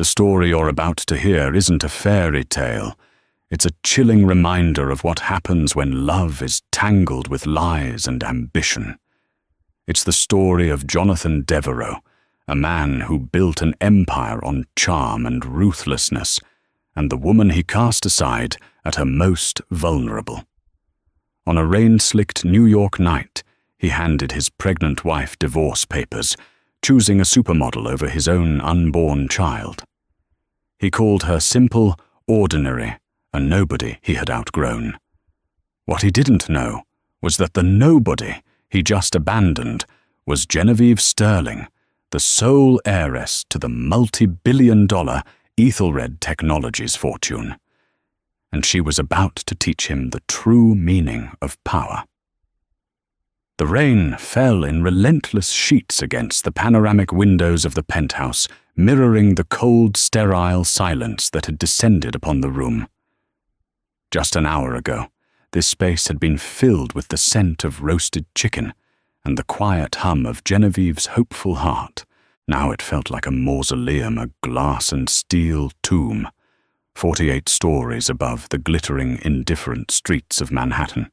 story you're about to hear isn't a fairy tale. It's a chilling reminder of what happens when love is tangled with lies and ambition. It's the story of Jonathan Devereaux, a man who built an empire on charm and ruthlessness, and the woman he cast aside at her most vulnerable. On a rain-slicked New York night, he handed his pregnant wife divorce papers, choosing a supermodel over his own unborn child. He called her simple, ordinary, a nobody he had outgrown. What he didn't know was that the nobody he just abandoned was Genevieve Sterling, the sole heiress to the multi-billion-dollar Aethelred Technologies fortune. And she was about to teach him the true meaning of power. The rain fell in relentless sheets against the panoramic windows of the penthouse, mirroring the cold, sterile silence that had descended upon the room. Just an hour ago, this space had been filled with the scent of roasted chicken and the quiet hum of Genevieve's hopeful heart. Now it felt like a mausoleum, a glass and steel tomb, 48 stories above the glittering, indifferent streets of Manhattan.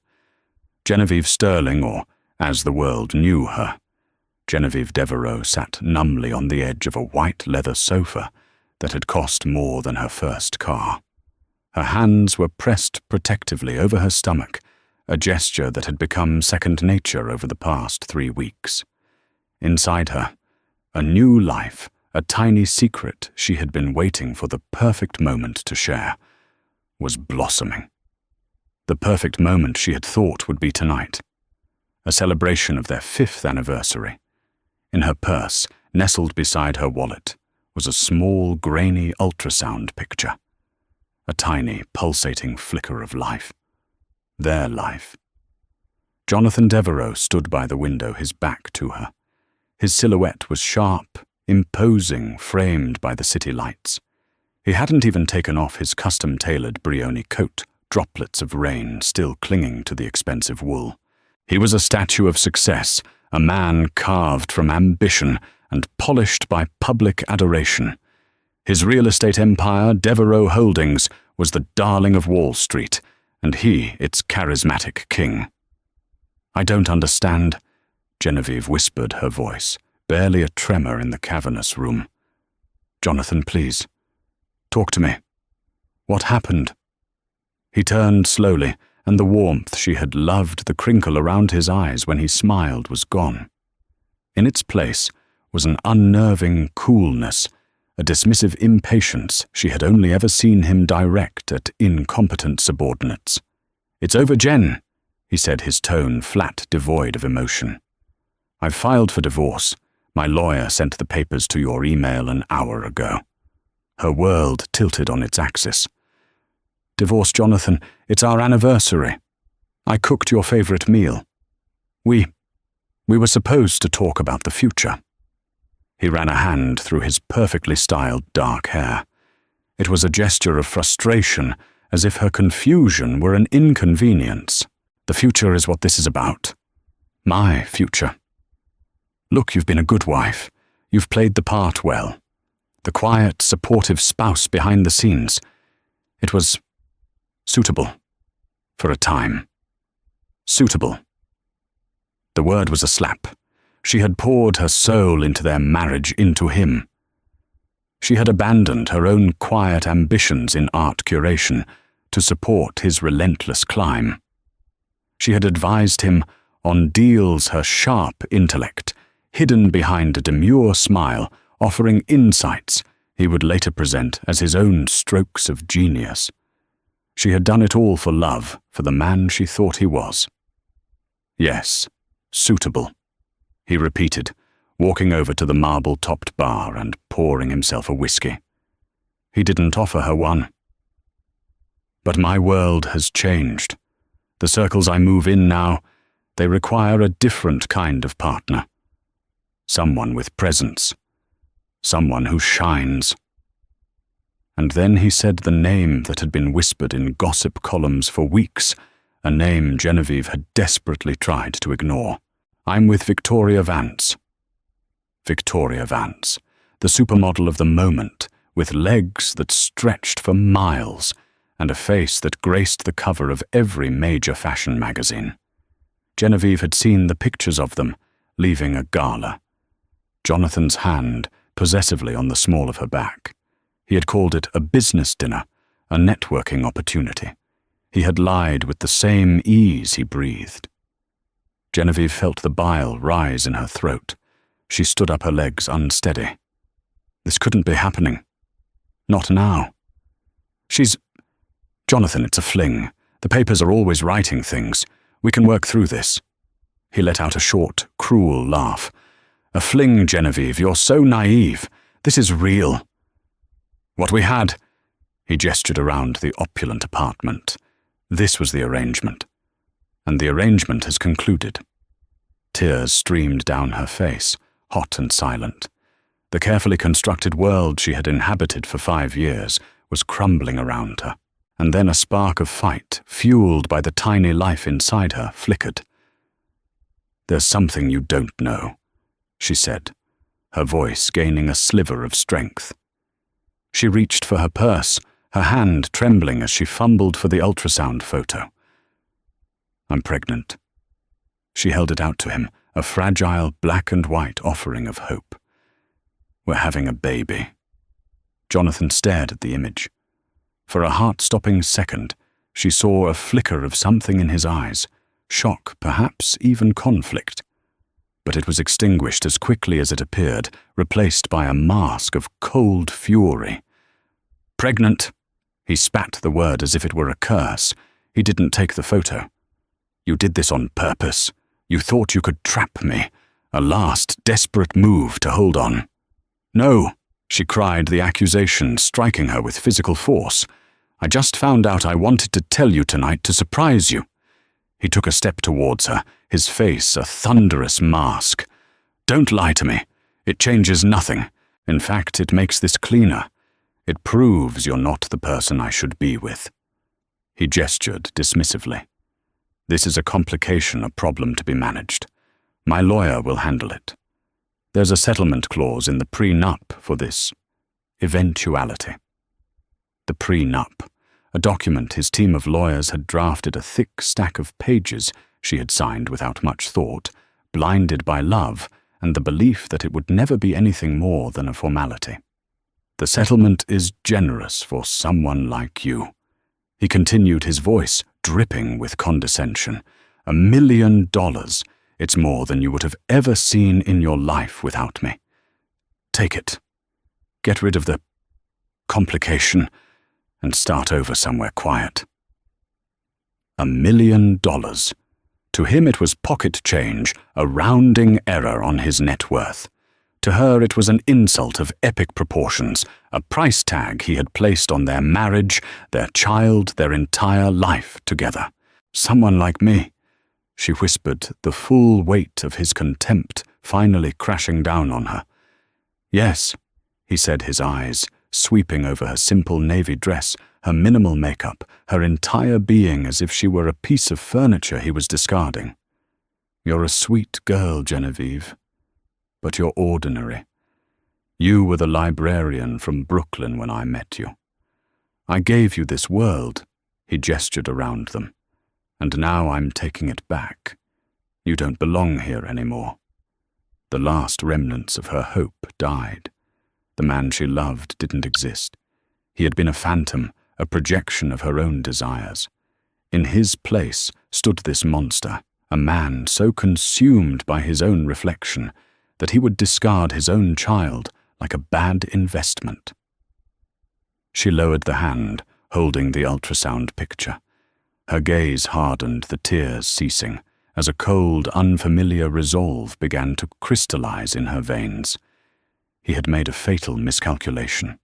Genevieve Sterling, or as the world knew her, Genevieve Devereaux, sat numbly on the edge of a white leather sofa that had cost more than her first car. Her hands were pressed protectively over her stomach, a gesture that had become second nature over the past 3 weeks. Inside her, a new life, a tiny secret she had been waiting for the perfect moment to share, was blossoming. The perfect moment she had thought would be tonight, a celebration of their 5th anniversary. In her purse, nestled beside her wallet, was a small, grainy ultrasound picture, a tiny, pulsating flicker of life. Their life. Jonathan Devereaux stood by the window, his back to her. His silhouette was sharp, imposing, framed by the city lights. He hadn't even taken off his custom-tailored Brioni coat, droplets of rain still clinging to the expensive wool. He was a statue of success, a man carved from ambition and polished by public adoration. His real estate empire, Devereaux Holdings, was the darling of Wall Street, and he its charismatic king. "I don't understand," Genevieve whispered, her voice barely a tremor in the cavernous room. "Jonathan, please, talk to me. What happened?" He turned slowly, and the warmth she had loved, the crinkle around his eyes when he smiled, was gone. In its place was an unnerving coolness, a dismissive impatience she had only ever seen him direct at incompetent subordinates. "It's over, Jen," he said, his tone flat, devoid of emotion. "I've filed for divorce. My lawyer sent the papers to your email an hour ago." Her world tilted on its axis. "Divorce, Jonathan, it's our anniversary. I cooked your favorite meal. We were supposed to talk about the future." He ran a hand through his perfectly styled dark hair. It was a gesture of frustration, as if her confusion were an inconvenience. "The future is what this is about. My future. Look, you've been a good wife. You've played the part well. The quiet, supportive spouse behind the scenes. It was suitable. For a time. Suitable." The word was a slap. She had poured her soul into their marriage, into him. She had abandoned her own quiet ambitions in art curation to support his relentless climb. She had advised him on deals, her sharp intellect, hidden behind a demure smile, offering insights he would later present as his own strokes of genius. She had done it all for love, for the man she thought he was. "Yes, suitable," he repeated, walking over to the marble-topped bar and pouring himself a whiskey. He didn't offer her one. "But my world has changed. The circles I move in now, they require a different kind of partner. Someone with presence. Someone who shines." And then he said the name that had been whispered in gossip columns for weeks, a name Genevieve had desperately tried to ignore. "I'm with Victoria Vance." Victoria Vance, the supermodel of the moment, with legs that stretched for miles, and a face that graced the cover of every major fashion magazine. Genevieve had seen the pictures of them, leaving a gala. Jonathan's hand possessively on the small of her back. He had called it a business dinner, a networking opportunity. He had lied with the same ease he breathed. Genevieve felt the bile rise in her throat. She stood up, her legs unsteady. This couldn't be happening. Not now. Jonathan, it's a fling. The papers are always writing things. We can work through this. He let out a short, cruel laugh. A fling, Genevieve, you're so naive. This is real. What we had, he gestured around the opulent apartment. This was the arrangement. And the arrangement has concluded. Tears streamed down her face, hot and silent. The carefully constructed world she had inhabited for 5 years was crumbling around her. And then a spark of fight, fueled by the tiny life inside her, flickered. There's something you don't know, she said, her voice gaining a sliver of strength. She reached for her purse, her hand trembling as she fumbled for the ultrasound photo. I'm pregnant. She held it out to him, a fragile black and white offering of hope. We're having a baby. Jonathan stared at the image. For a heart-stopping second, she saw a flicker of something in his eyes, shock, perhaps even conflict. But it was extinguished as quickly as it appeared, replaced by a mask of cold fury. Pregnant! He spat the word as if it were a curse. He didn't take the photo. You did this on purpose. You thought you could trap me. A last, desperate move to hold on. No, she cried, the accusation striking her with physical force. I just found out I wanted to tell you tonight to surprise you. He took a step towards her, his face a thunderous mask. Don't lie to me. It changes nothing. In fact, it makes this cleaner. It proves you're not the person I should be with. He gestured dismissively. This is a complication, a problem to be managed. My lawyer will handle it. There's a settlement clause in the prenup for this eventuality. The prenup, a document his team of lawyers had drafted, a thick stack of pages she had signed without much thought, blinded by love and the belief that it would never be anything more than a formality. The settlement is generous for someone like you. He continued, his voice dripping with condescension. $1 million. It's more than you would have ever seen in your life without me. Take it. Get rid of the complication and start over somewhere quiet. $1 million. To him it was pocket change, a rounding error on his net worth. To her it was an insult of epic proportions, a price tag he had placed on their marriage, their child, their entire life together. Someone like me, she whispered, the full weight of his contempt finally crashing down on her. Yes, he said, his eyes sweeping over her simple navy dress, her minimal makeup, her entire being as if she were a piece of furniture he was discarding. You're a sweet girl, Genevieve, but you're ordinary. You were the librarian from Brooklyn when I met you. I gave you this world, he gestured around them, and now I'm taking it back. You don't belong here anymore. The last remnants of her hope died. The man she loved didn't exist. He had been a phantom, a projection of her own desires. In his place stood this monster, a man so consumed by his own reflection that he would discard his own child like a bad investment. She lowered the hand, holding the ultrasound picture. Her gaze hardened, the tears ceasing, as a cold, unfamiliar resolve began to crystallize in her veins. He had made a fatal miscalculation.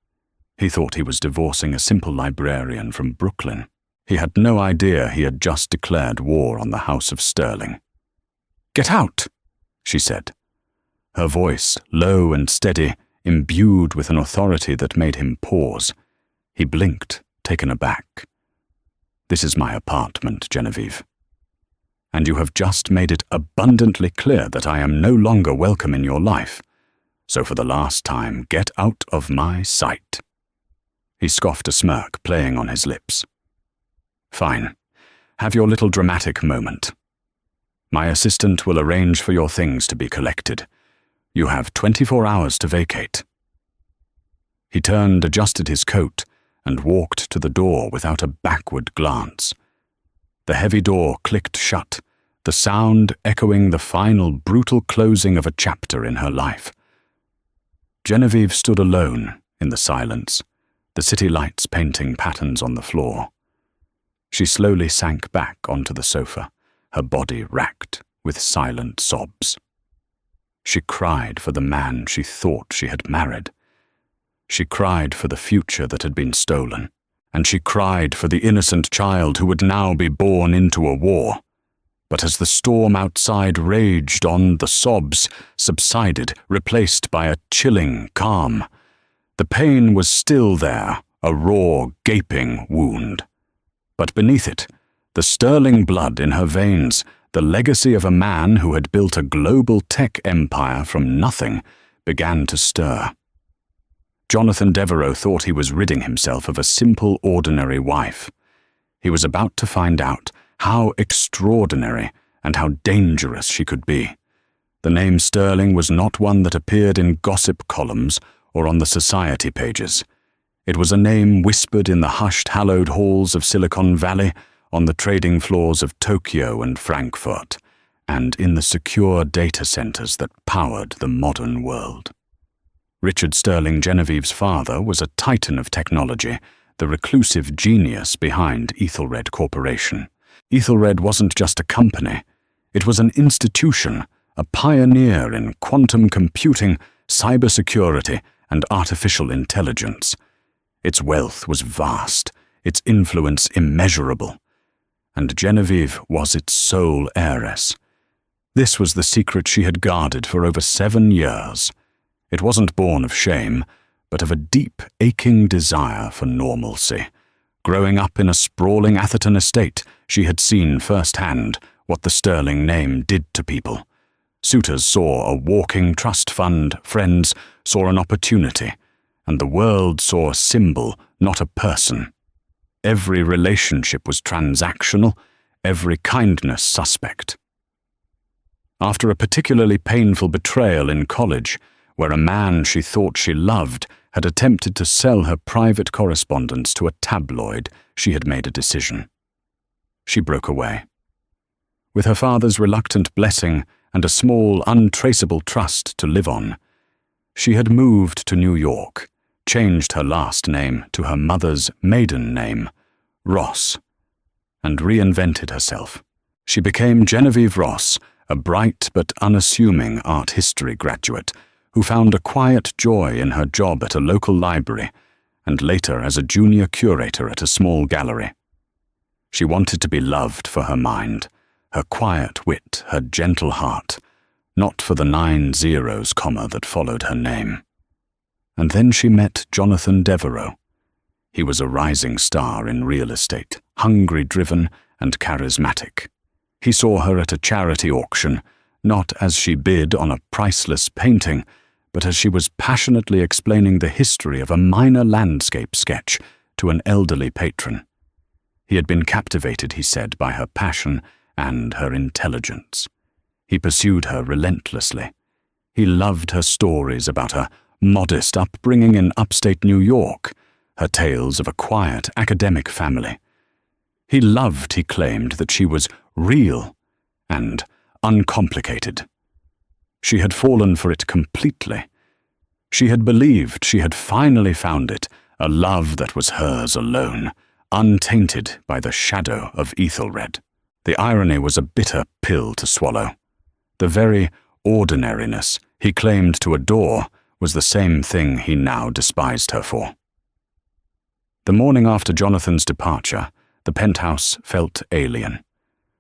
He thought he was divorcing a simple librarian from Brooklyn. He had no idea he had just declared war on the House of Sterling. "Get out," she said. Her voice, low and steady, imbued with an authority that made him pause. He blinked, taken aback. "This is my apartment, Genevieve. And you have just made it abundantly clear that I am no longer welcome in your life. So for the last time, get out of my sight." He scoffed a smirk playing on his lips. Fine. Have your little dramatic moment. My assistant will arrange for your things to be collected. You have 24 hours to vacate. He turned, adjusted his coat, and walked to the door without a backward glance. The heavy door clicked shut, the sound echoing the final brutal closing of a chapter in her life. Genevieve stood alone in the silence, the city lights painting patterns on the floor. She slowly sank back onto the sofa, her body racked with silent sobs. She cried for the man she thought she had married. She cried for the future that had been stolen, and she cried for the innocent child who would now be born into a war. But as the storm outside raged on, the sobs subsided, replaced by a chilling calm. The pain was still there, a raw, gaping wound. But beneath it, the sterling blood in her veins, the legacy of a man who had built a global tech empire from nothing, began to stir. Jonathan Devereaux thought he was ridding himself of a simple, ordinary wife. He was about to find out how extraordinary and how dangerous she could be. The name Sterling was not one that appeared in gossip columns or on the society pages. It was a name whispered in the hushed, hallowed halls of Silicon Valley, on the trading floors of Tokyo and Frankfurt, and in the secure data centers that powered the modern world. Richard Sterling, Genevieve's father, was a titan of technology, the reclusive genius behind Aethelred Corporation. Aethelred wasn't just a company. It was an institution, a pioneer in quantum computing, cybersecurity, and artificial intelligence. Its wealth was vast, its influence immeasurable, and Genevieve was its sole heiress. This was the secret she had guarded for over 7 years. It wasn't born of shame, but of a deep, aching desire for normalcy. Growing up in a sprawling Atherton estate, she had seen firsthand what the Sterling name did to people. Suitors saw a walking trust fund, friends saw an opportunity, and the world saw a symbol, not a person. Every relationship was transactional, every kindness suspect. After a particularly painful betrayal in college, where a man she thought she loved had attempted to sell her private correspondence to a tabloid, she had made a decision. She broke away. With her father's reluctant blessing and a small, untraceable trust to live on, she had moved to New York, changed her last name to her mother's maiden name, Ross, and reinvented herself. She became Genevieve Ross, a bright but unassuming art history graduate who found a quiet joy in her job at a local library and later as a junior curator at a small gallery. She wanted to be loved for her mind, her quiet wit, her gentle heart, not for the 9 zeros, that followed her name. And then she met Jonathan Devereaux. He was a rising star in real estate, hungry-driven and charismatic. He saw her at a charity auction, not as she bid on a priceless painting, but as she was passionately explaining the history of a minor landscape sketch to an elderly patron. He had been captivated, he said, by her passion and her intelligence. He pursued her relentlessly. He loved her stories about her modest upbringing in upstate New York, her tales of a quiet academic family. He loved, he claimed, that she was real and uncomplicated. She had fallen for it completely. She had believed she had finally found it, a love that was hers alone, untainted by the shadow of Aethelred. The irony was a bitter pill to swallow. The very ordinariness he claimed to adore was the same thing he now despised her for. The morning after Jonathan's departure, the penthouse felt alien.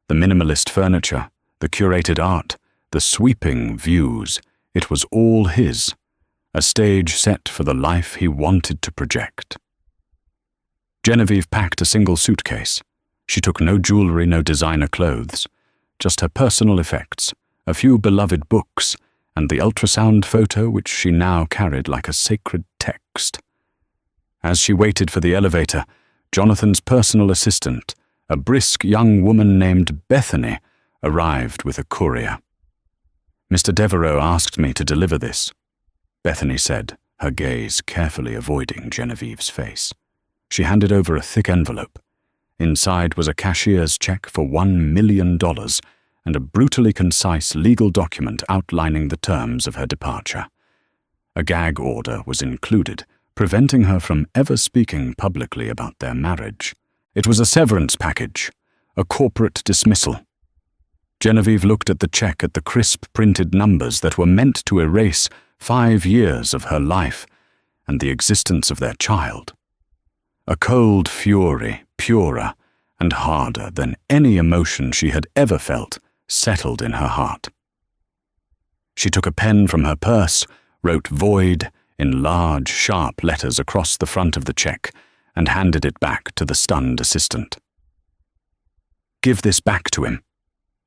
The minimalist furniture, the curated art, the sweeping views, it was all his, a stage set for the life he wanted to project. Genevieve packed a single suitcase. She took no jewelry, no designer clothes, just her personal effects, a few beloved books, and the ultrasound photo which she now carried like a sacred text. As she waited for the elevator, Jonathan's personal assistant, a brisk young woman named Bethany, arrived with a courier. "Mr. Devereaux asked me to deliver this," Bethany said, her gaze carefully avoiding Genevieve's face. She handed over a thick envelope. Inside was a cashier's check for $1 million and a brutally concise legal document outlining the terms of her departure. A gag order was included, preventing her from ever speaking publicly about their marriage. It was a severance package, a corporate dismissal. Genevieve looked at the check at the crisp printed numbers that were meant to erase 5 years of her life and the existence of their child. A cold fury, purer and harder than any emotion she had ever felt, settled in her heart. She took a pen from her purse, wrote "void" in large, sharp letters across the front of the check, and handed it back to the stunned assistant. "Give this back to him,"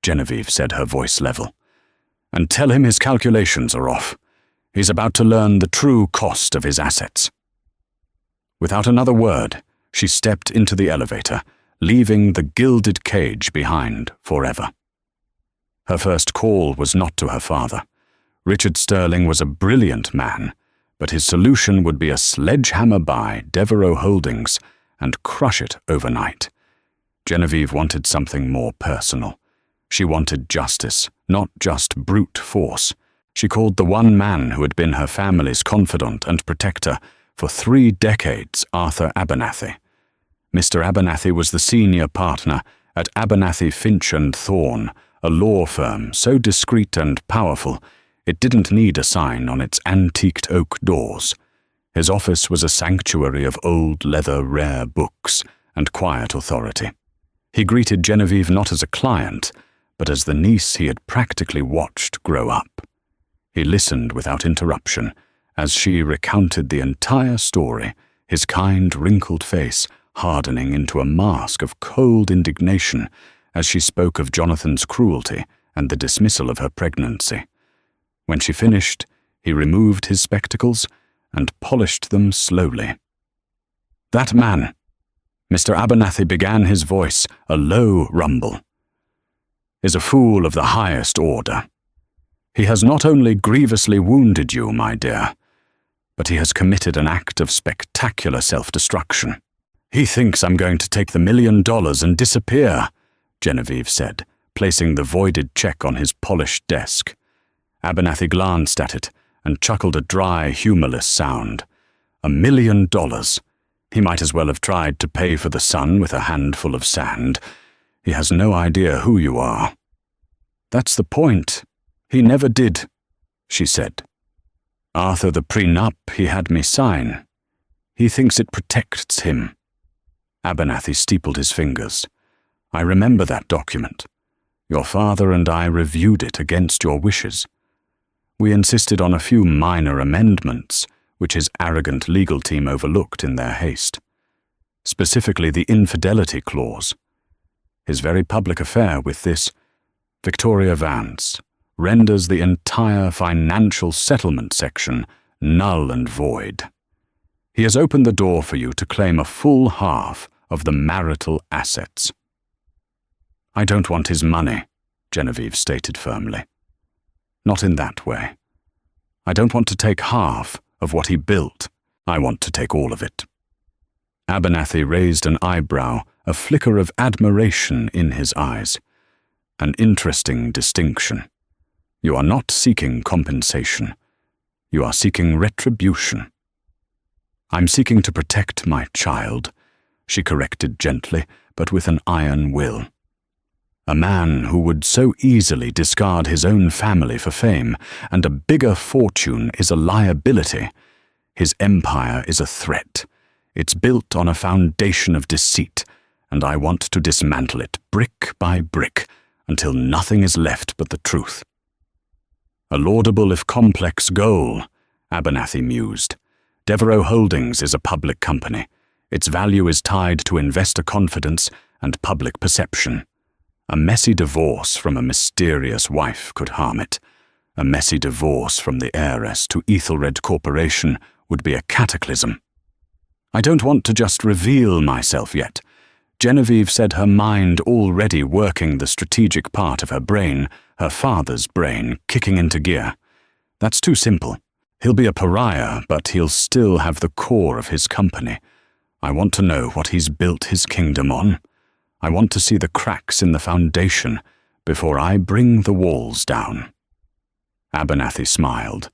Genevieve said, her voice level, "and tell him his calculations are off. He's about to learn the true cost of his assets." Without another word, she stepped into the elevator, leaving the gilded cage behind forever. Her first call was not to her father. Richard Sterling was a brilliant man, but his solution would be a sledgehammer buy Devereaux Holdings and crush it overnight. Genevieve wanted something more personal. She wanted justice, not just brute force. She called the one man who had been her family's confidant and protector for 3 decades, Arthur Abernathy. Mr. Abernathy was the senior partner at Abernathy, Finch and Thorne, a law firm so discreet and powerful it didn't need a sign on its antiqued oak doors. His office was a sanctuary of old leather rare books and quiet authority. He greeted Genevieve not as a client, but as the niece he had practically watched grow up. He listened without interruption as she recounted the entire story, his kind, wrinkled face hardening into a mask of cold indignation as she spoke of Jonathan's cruelty and the dismissal of her pregnancy. When she finished, he removed his spectacles and polished them slowly. "That man," Mr. Abernathy began, his voice a low rumble, "is a fool of the highest order. He has not only grievously wounded you, my dear, but he has committed an act of spectacular self-destruction. He thinks I'm going to take the $1 million and disappear," Genevieve said, placing the voided check on his polished desk. Abernathy glanced at it and chuckled a dry, humorless sound. $1 million. He might as well have tried to pay for the sun with a handful of sand. He has no idea who you are. "That's the point. He never did," she said. "Arthur, the prenup he had me sign. He thinks it protects him." Abernathy steepled his fingers. "I remember that document. Your father and I reviewed it against your wishes. We insisted on a few minor amendments, which his arrogant legal team overlooked in their haste. Specifically the infidelity clause. His very public affair with this Victoria Vance renders the entire financial settlement section null and void. He has opened the door for you to claim a full half of the marital assets." "I don't want his money," Genevieve stated firmly. "Not in that way. I don't want to take half of what he built. I want to take all of it." Abernathy raised an eyebrow, a flicker of admiration in his eyes. "An interesting distinction. You are not seeking compensation. You are seeking retribution." "I'm seeking to protect my child," she corrected gently, but with an iron will. "A man who would so easily discard his own family for fame and a bigger fortune is a liability. His empire is a threat. It's built on a foundation of deceit, and I want to dismantle it brick by brick until nothing is left but the truth." "A laudable if complex goal," Abernathy mused. "Devereaux Holdings is a public company. Its value is tied to investor confidence and public perception. A messy divorce from a mysterious wife could harm it. A messy divorce from the heiress to Aethelred Corporation would be a cataclysm. I don't want to just reveal myself yet. Genevieve said her mind already working the strategic part of her brain, her father's brain, kicking into gear. That's too simple. He'll be a pariah, but he'll still have the core of his company. I want to know what he's built his kingdom on. I want to see the cracks in the foundation before I bring the walls down. Abernathy smiled.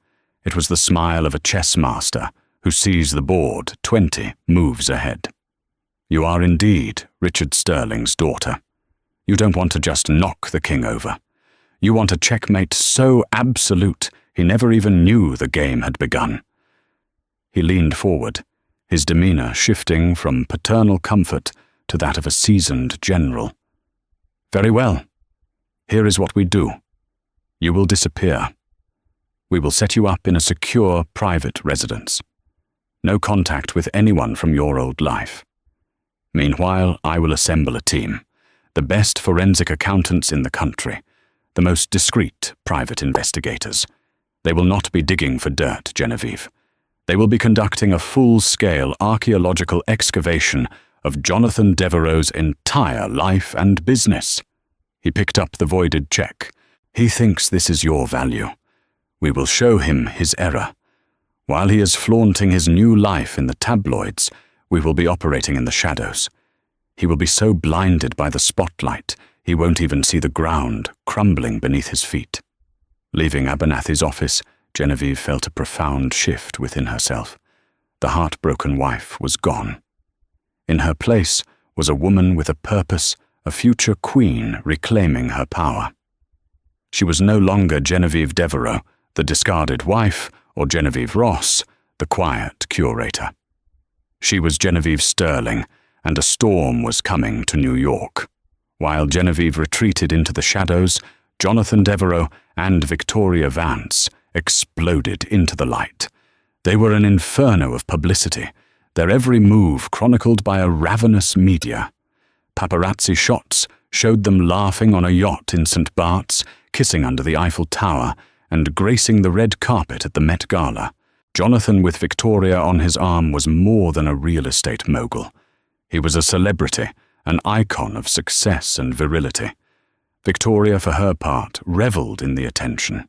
It was the smile of a chess master who sees the board 20 moves ahead. You are indeed Richard Sterling's daughter. You don't want to just knock the king over. You want a checkmate so absolute he never even knew the game had begun. He leaned forward, his demeanor shifting from paternal comfort to that of a seasoned general. Very well. Here is what we do. You will disappear. We will set you up in a secure private residence. No contact with anyone from your old life. Meanwhile, I will assemble a team, the best forensic accountants in the country, the most discreet private investigators. They will not be digging for dirt, Genevieve. They will be conducting a full-scale archaeological excavation of Jonathan Devereaux's entire life and business. He picked up the voided check. He thinks this is your value. We will show him his error. While he is flaunting his new life in the tabloids, we will be operating in the shadows. He will be so blinded by the spotlight, he won't even see the ground crumbling beneath his feet. Leaving Abernathy's office, Genevieve felt a profound shift within herself. The heartbroken wife was gone. In her place was a woman with a purpose, a future queen reclaiming her power. She was no longer Genevieve Devereaux, the discarded wife, or Genevieve Ross, the quiet curator. She was Genevieve Sterling, and a storm was coming to New York. While Genevieve retreated into the shadows, Jonathan Devereaux and Victoria Vance exploded into the light. They were an inferno of publicity, their every move chronicled by a ravenous media. Paparazzi shots showed them laughing on a yacht in St. Bart's, kissing under the Eiffel Tower, and gracing the red carpet at the Met Gala. Jonathan with Victoria on his arm was more than a real estate mogul. He was a celebrity, an icon of success and virility. Victoria, for her part, reveled in the attention.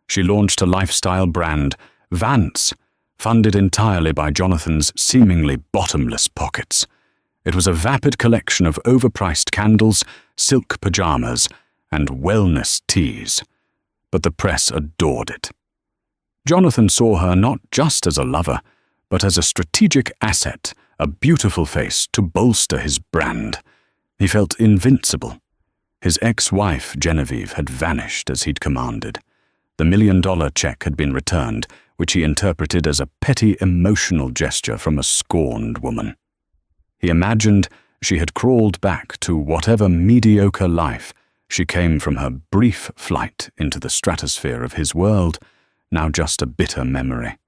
She launched a lifestyle brand, Vance, funded entirely by Jonathan's seemingly bottomless pockets. It was a vapid collection of overpriced candles, silk pajamas, and wellness teas. But the press adored it. Jonathan saw her not just as a lover, but as a strategic asset, a beautiful face to bolster his brand. He felt invincible. His ex-wife, Genevieve, had vanished as he'd commanded. The $1 million check had been returned, which he interpreted as a petty emotional gesture from a scorned woman. He imagined she had crawled back to whatever mediocre life she came from her brief flight into the stratosphere of his world, now just a bitter memory.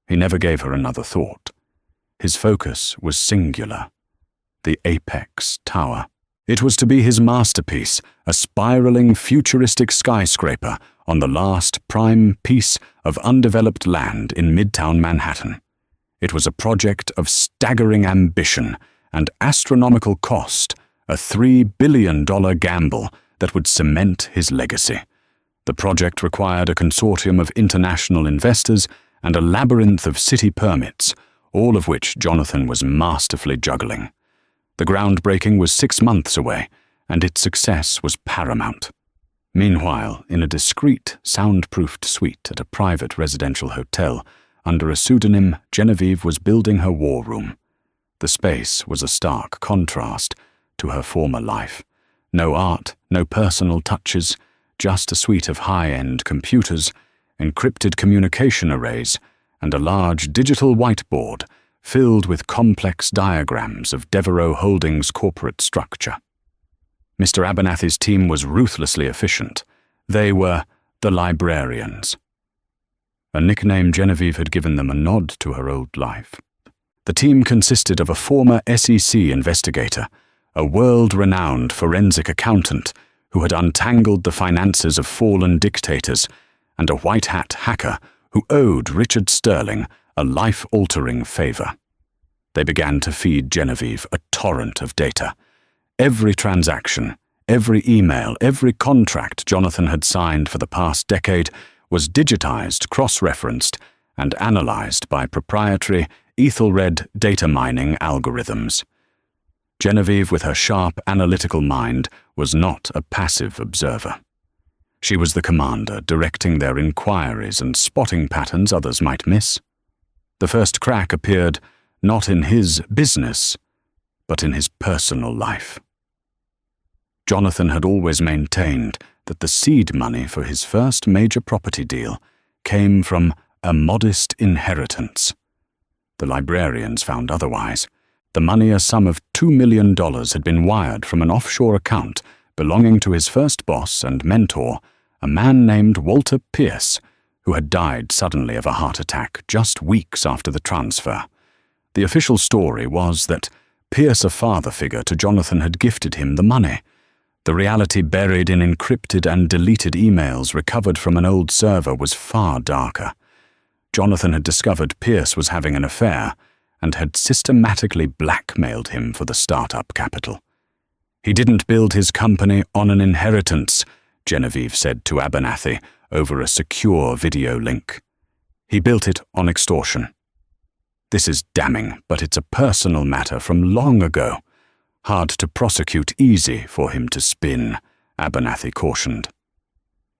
He never gave her another thought. His focus was singular, the apex tower. It was to be his masterpiece, a spiraling futuristic skyscraper on the last prime piece of undeveloped land in Midtown Manhattan. It was a project of staggering ambition and astronomical cost, a $3 billion gamble that would cement his legacy. The project required a consortium of international investors and a labyrinth of city permits, all of which Jonathan was masterfully juggling. The groundbreaking was 6 months away, and its success was paramount. Meanwhile, in a discreet, soundproofed suite at a private residential hotel, under a pseudonym, Genevieve was building her war room. The space was a stark contrast to her former life. No art, no personal touches, just a suite of high-end computers, encrypted communication arrays, and a large digital whiteboard filled with complex diagrams of Devereaux Holdings' corporate structure. Mr. Abernathy's team was ruthlessly efficient. They were the librarians. A nickname Genevieve had given them, a nod to her old life. The team consisted of a former SEC investigator, a world-renowned forensic accountant who had untangled the finances of fallen dictators, and a white-hat hacker who owed Richard Sterling a life-altering favor. They began to feed Genevieve a torrent of data. Every transaction, every email, every contract Jonathan had signed for the past decade was digitized, cross-referenced, and analyzed by proprietary Aethelred data mining algorithms. Genevieve, with her sharp analytical mind, was not a passive observer. She was the commander, directing their inquiries and spotting patterns others might miss. The first crack appeared not in his business, but in his personal life. Jonathan had always maintained that the seed money for his first major property deal came from a modest inheritance. The librarians found otherwise. The money, a sum of $2 million, had been wired from an offshore account belonging to his first boss and mentor, a man named Walter Pierce, who had died suddenly of a heart attack just weeks after the transfer. The official story was that Pierce, a father figure to Jonathan, had gifted him the money. The reality, buried in encrypted and deleted emails recovered from an old server, was far darker. Jonathan had discovered Pierce was having an affair and had systematically blackmailed him for the startup capital. He didn't build his company on an inheritance, Genevieve said to Abernathy over a secure video link. He built it on extortion. This is damning, but it's a personal matter from long ago. Hard to prosecute, easy for him to spin, Abernathy cautioned.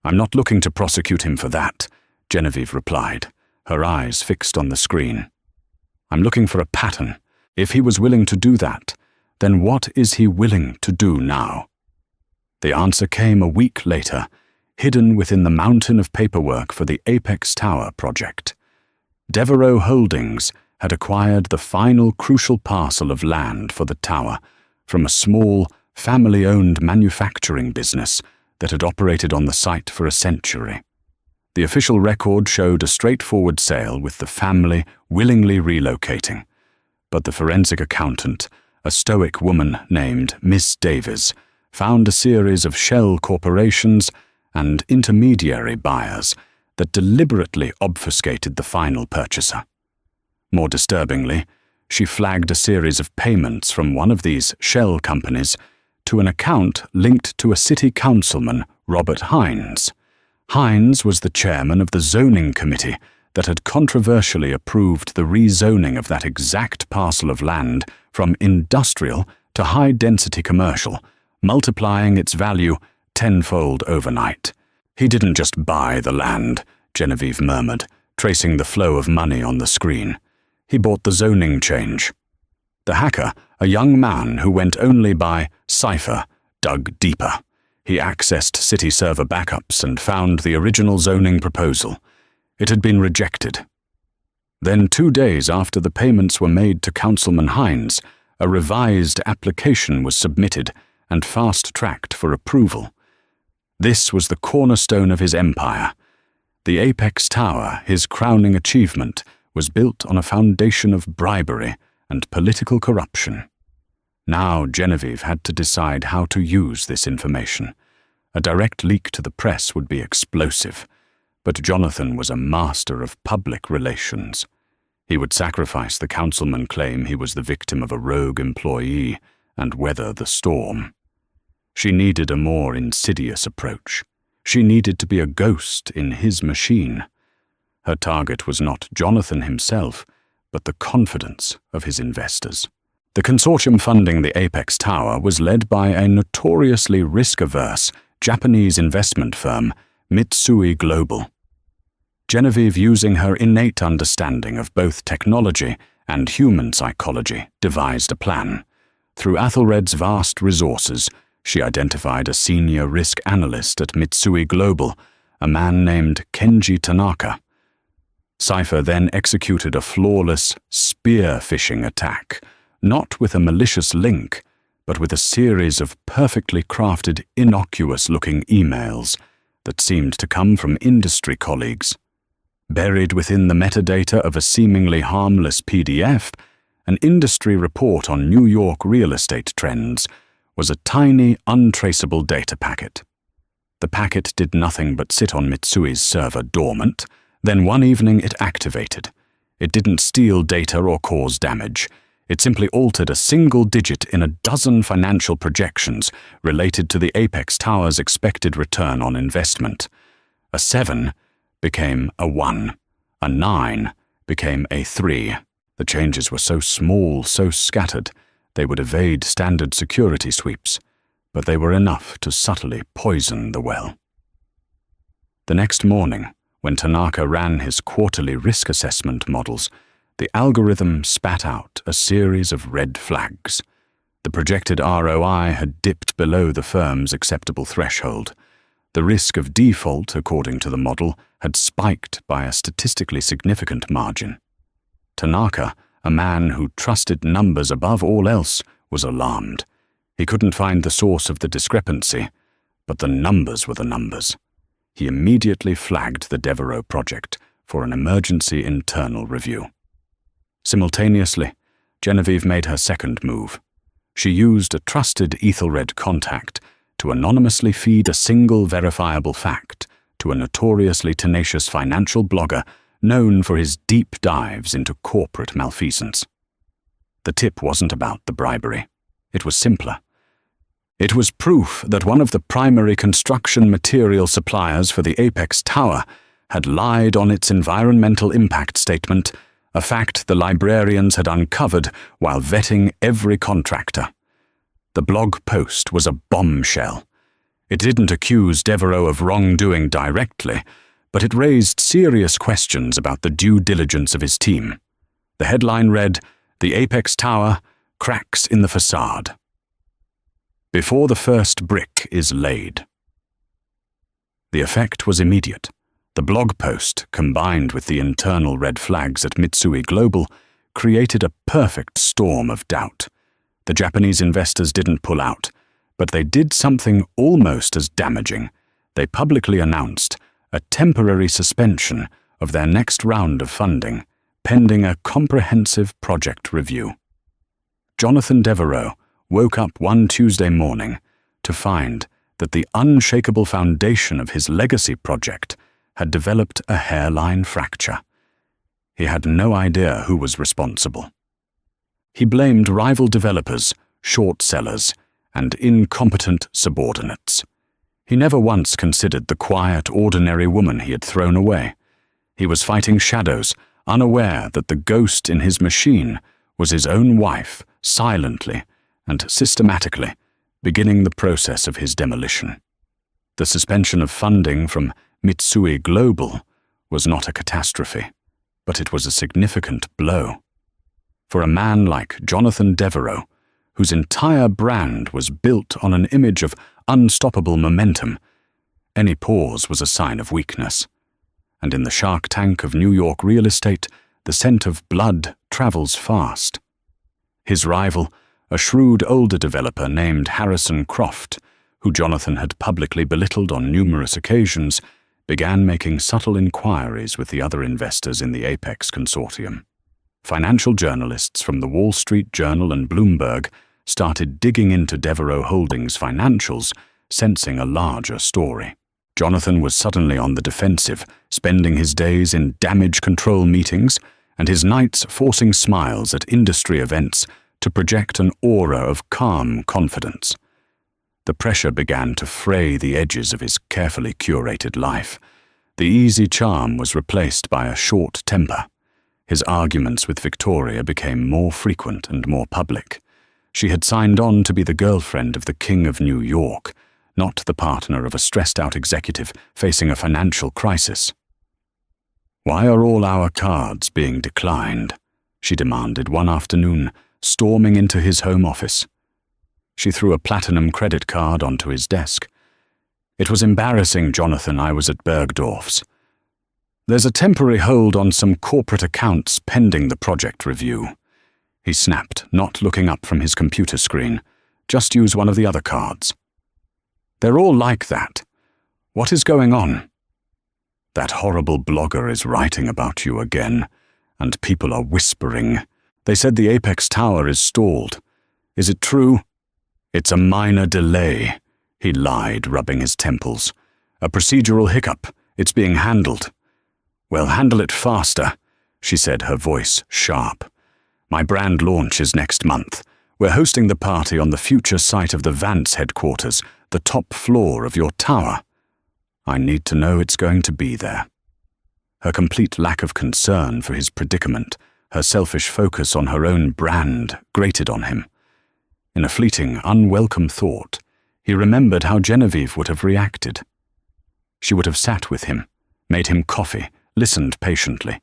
I'm not looking to prosecute him for that, Genevieve replied, her eyes fixed on the screen. I'm looking for a pattern. If he was willing to do that, then what is he willing to do now? The answer came a week later, hidden within the mountain of paperwork for the Apex Tower project. Devereaux Holdings had acquired the final crucial parcel of land for the tower from a small, family-owned manufacturing business that had operated on the site for a century. The official record showed a straightforward sale with the family willingly relocating, but the forensic accountant, a stoic woman named Miss Davies, found a series of shell corporations and intermediary buyers that deliberately obfuscated the final purchaser. More disturbingly, she flagged a series of payments from one of these shell companies to an account linked to a city councilman, Robert Hines. Hines was the chairman of the zoning committee that had controversially approved the rezoning of that exact parcel of land from industrial to high-density commercial, multiplying its value tenfold overnight. He didn't just buy the land, Genevieve murmured, tracing the flow of money on the screen. He bought the zoning change. The hacker, a young man who went only by Cypher, dug deeper. He accessed city server backups and found the original zoning proposal. It had been rejected. Then 2 days after the payments were made to Councilman Hines, a revised application was submitted and fast-tracked for approval. This was the cornerstone of his empire. The Apex Tower, his crowning achievement, was built on a foundation of bribery and political corruption. Now Genevieve had to decide how to use this information. A direct leak to the press would be explosive, but Jonathan was a master of public relations. He would sacrifice the councilman claim he was the victim of a rogue employee and weather the storm. She needed a more insidious approach. She needed to be a ghost in his machine. Her target was not Jonathan himself, but the confidence of his investors. The consortium funding the Apex Tower was led by a notoriously risk-averse Japanese investment firm, Mitsui Global. Genevieve, using her innate understanding of both technology and human psychology, devised a plan. Through Aethelred's vast resources, she identified a senior risk analyst at Mitsui Global, a man named Kenji Tanaka. Cypher then executed a flawless spear-phishing attack, not with a malicious link, but with a series of perfectly crafted, innocuous-looking emails that seemed to come from industry colleagues. Buried within the metadata of a seemingly harmless PDF, an industry report on New York real estate trends, was a tiny, untraceable data packet. The packet did nothing but sit on Mitsui's server dormant. Then one evening it activated. It didn't steal data or cause damage. It simply altered a single digit in a dozen financial projections related to the Apex Tower's expected return on investment. A 7 became a 1. A 9 became a 3. The changes were so small, so scattered, they would evade standard security sweeps, but they were enough to subtly poison the well. The next morning, when Tanaka ran his quarterly risk assessment models, the algorithm spat out a series of red flags. The projected ROI had dipped below the firm's acceptable threshold. The risk of default, according to the model, had spiked by a statistically significant margin. Tanaka, a man who trusted numbers above all else, was alarmed. He couldn't find the source of the discrepancy, but the numbers were the numbers. He immediately flagged the Devereaux project for an emergency internal review. Simultaneously, Genevieve made her second move. She used a trusted Aethelred contact to anonymously feed a single verifiable fact to a notoriously tenacious financial blogger known for his deep dives into corporate malfeasance. The tip wasn't about the bribery. It was simpler. It was proof that one of the primary construction material suppliers for the Apex Tower had lied on its environmental impact statement, a fact the librarians had uncovered while vetting every contractor. The blog post was a bombshell. It didn't accuse Devereaux of wrongdoing directly, but it raised serious questions about the due diligence of his team. The headline read, "The Apex Tower, Cracks in the Facade." Before the first brick is laid. The effect was immediate. The blog post, combined with the internal red flags at Mitsui Global, created a perfect storm of doubt. The Japanese investors didn't pull out, but they did something almost as damaging. They publicly announced a temporary suspension of their next round of funding, pending a comprehensive project review. Jonathan Devereaux woke up one Tuesday morning to find that the unshakable foundation of his legacy project had developed a hairline fracture. He had no idea who was responsible. He blamed rival developers, short sellers, and incompetent subordinates. He never once considered the quiet, ordinary woman he had thrown away. He was fighting shadows, unaware that the ghost in his machine was his own wife, silently and systematically beginning the process of his demolition. The suspension of funding from Mitsui Global was not a catastrophe, but it was a significant blow. For a man like Jonathan Devereaux, whose entire brand was built on an image of unstoppable momentum, any pause was a sign of weakness. And in the shark tank of New York real estate, the scent of blood travels fast. His rival, a shrewd older developer named Harrison Croft, who Jonathan had publicly belittled on numerous occasions, began making subtle inquiries with the other investors in the Apex consortium. Financial journalists from the Wall Street Journal and Bloomberg started digging into Devereaux Holdings' financials, sensing a larger story. Jonathan was suddenly on the defensive, spending his days in damage control meetings and his nights forcing smiles at industry events to project an aura of calm confidence. The pressure began to fray the edges of his carefully curated life. The easy charm was replaced by a short temper. His arguments with Victoria became more frequent and more public. She had signed on to be the girlfriend of the King of New York, not the partner of a stressed-out executive facing a financial crisis. "Why are all our cards being declined?" she demanded one afternoon, storming into his home office. She threw a platinum credit card onto his desk. "It was embarrassing, Jonathan. I was at Bergdorf's. There's a temporary hold on some corporate accounts pending the project review," he snapped, not looking up from his computer screen. "Just use one of the other cards." "They're all like that. What is going on?" "That horrible blogger is writing about you again, and people are whispering. They said the Apex Tower is stalled. Is it true?" "It's a minor delay," he lied, rubbing his temples. "A procedural hiccup. It's being handled." "Well, handle it faster," she said, her voice sharp. My brand launch is next month. We're hosting the party on the future site of the Vance headquarters, the top floor of your tower. I need to know it's going to be there." Her complete lack of concern for his predicament, her selfish focus on her own brand, grated on him. In a fleeting, unwelcome thought, he remembered how Genevieve would have reacted. She would have sat with him, made him coffee, listened patiently,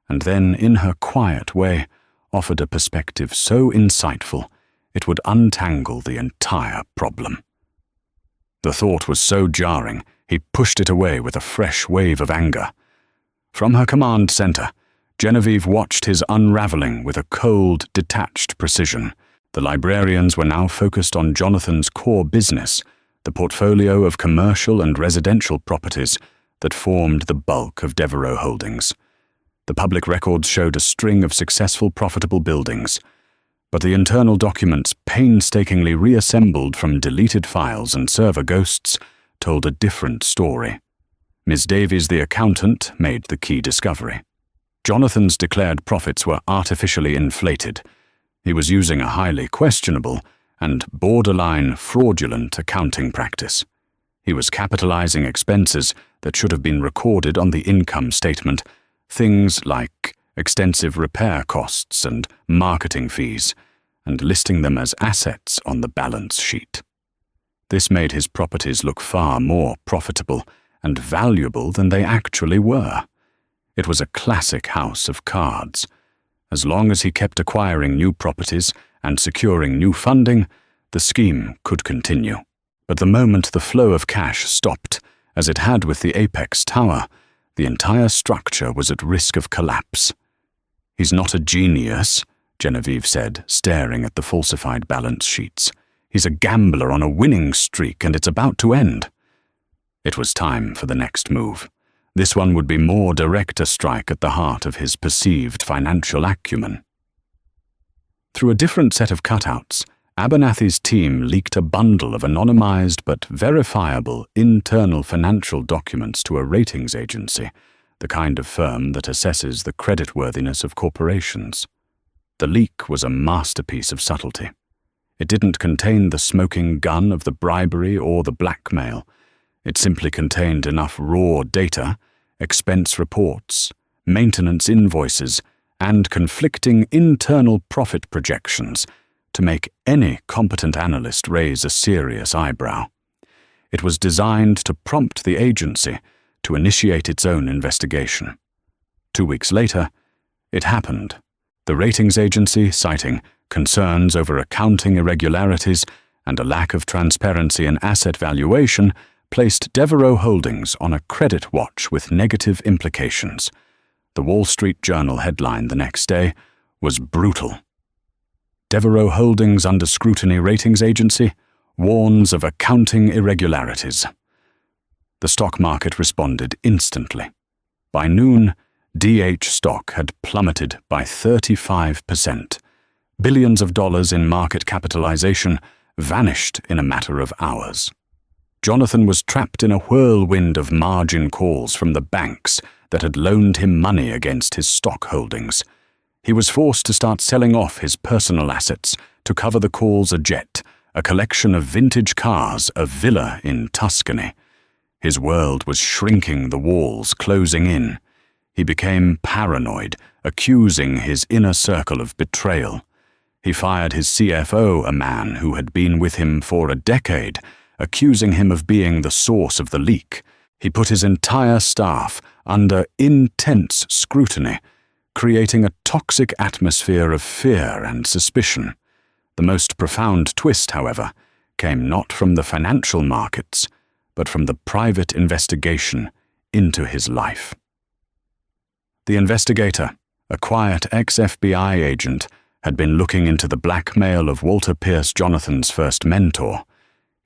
and then, in her quiet way, offered a perspective so insightful it would untangle the entire problem. The thought was so jarring, he pushed it away with a fresh wave of anger. From her command center, Genevieve watched his unraveling with a cold, detached precision. The librarians were now focused on Jonathan's core business, the portfolio of commercial and residential properties that formed the bulk of Devereaux holdings. The public records showed a string of successful, profitable buildings, but the internal documents, painstakingly reassembled from deleted files and server ghosts, told a different story. Ms. Davies, the accountant, made the key discovery. Jonathan's declared profits were artificially inflated. He was using a highly questionable and borderline fraudulent accounting practice. He was capitalizing expenses that should have been recorded on the income statement, things like extensive repair costs and marketing fees, and listing them as assets on the balance sheet. This made his properties look far more profitable and valuable than they actually were. It was a classic house of cards. As long as he kept acquiring new properties and securing new funding, the scheme could continue. But the moment the flow of cash stopped, as it had with the Apex Tower, the entire structure was at risk of collapse. "He's not a genius," Genevieve said, staring at the falsified balance sheets. "He's a gambler on a winning streak, and it's about to end." It was time for the next move. This one would be more direct a strike at the heart of his perceived financial acumen. Through a different set of cutouts, Abernathy's team leaked a bundle of anonymized but verifiable internal financial documents to a ratings agency, the kind of firm that assesses the creditworthiness of corporations. The leak was a masterpiece of subtlety. It didn't contain the smoking gun of the bribery or the blackmail. It simply contained enough raw data, expense reports, maintenance invoices, and conflicting internal profit projections to make any competent analyst raise a serious eyebrow. It was designed to prompt the agency to initiate its own investigation. 2 weeks later, it happened. The ratings agency, citing concerns over accounting irregularities and a lack of transparency in asset valuation, placed Devereaux Holdings on a credit watch with negative implications. The Wall Street Journal headline the next day was brutal. Devereaux Holdings under scrutiny ratings agency warns of accounting irregularities. The stock market responded instantly. By noon, DH stock had plummeted by 35%. Billions of dollars in market capitalization vanished in a matter of hours. Jonathan was trapped in a whirlwind of margin calls from the banks that had loaned him money against his stock holdings. He was forced to start selling off his personal assets to cover the calls a jet, a collection of vintage cars, a villa in Tuscany. His world was shrinking, the walls closing in. He became paranoid, accusing his inner circle of betrayal. He fired his CFO, a man who had been with him for a decade, accusing him of being the source of the leak. He put his entire staff under intense scrutiny, creating a toxic atmosphere of fear and suspicion. The most profound twist, however, came not from the financial markets, but from the private investigation into his life. The investigator, a quiet ex-FBI agent, had been looking into the blackmail of Walter Pierce, Jonathan's first mentor.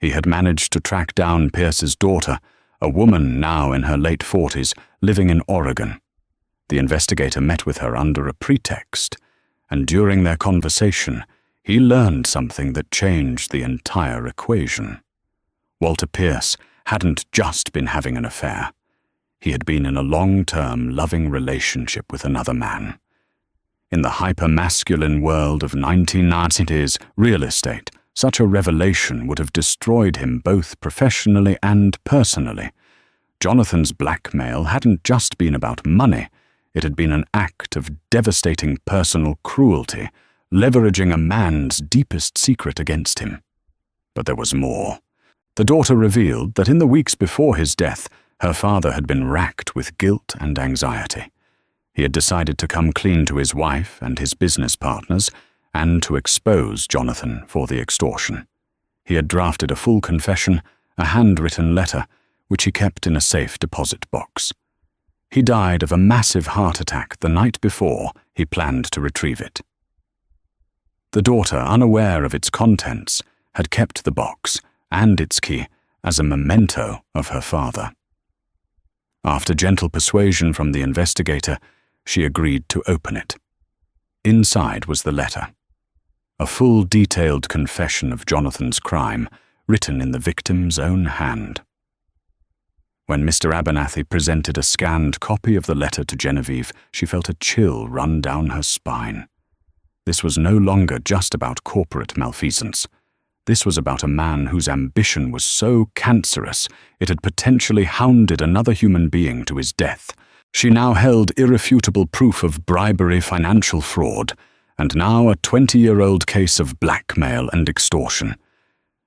He had managed to track down Pierce's daughter, a woman now in her late 40s, living in Oregon. The investigator met with her under a pretext, and during their conversation, he learned something that changed the entire equation. Walter Pierce hadn't just been having an affair. He had been in a long-term, loving relationship with another man. In the hyper-masculine world of 1990s real estate, such a revelation would have destroyed him both professionally and personally. Jonathan's blackmail hadn't just been about money, it had been an act of devastating personal cruelty, leveraging a man's deepest secret against him. But there was more. The daughter revealed that in the weeks before his death, her father had been racked with guilt and anxiety. He had decided to come clean to his wife and his business partners and to expose Jonathan for the extortion. He had drafted a full confession, a handwritten letter, which he kept in a safe deposit box. He died of a massive heart attack the night before he planned to retrieve it. The daughter, unaware of its contents, had kept the box and its key as a memento of her father. After gentle persuasion from the investigator, she agreed to open it. Inside was the letter, a full detailed confession of Jonathan's crime, written in the victim's own hand. When Mr. Abernathy presented a scanned copy of the letter to Genevieve, she felt a chill run down her spine. This was no longer just about corporate malfeasance. This was about a man whose ambition was so cancerous it had potentially hounded another human being to his death. She now held irrefutable proof of bribery, financial fraud, and now a 20-year-old case of blackmail and extortion.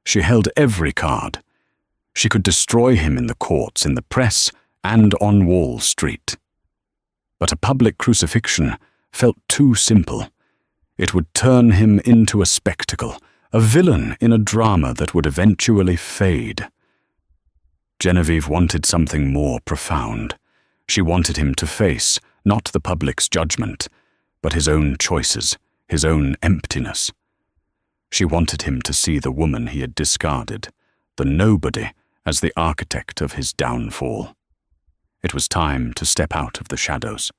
She held every card. She could destroy him in the courts, in the press, and on Wall Street. But a public crucifixion felt too simple. It would turn him into a spectacle, a villain in a drama that would eventually fade. Genevieve wanted something more profound. She wanted him to face, not the public's judgment, but his own choices, his own emptiness. She wanted him to see the woman he had discarded, the nobody, as the architect of his downfall. It was time to step out of the shadows.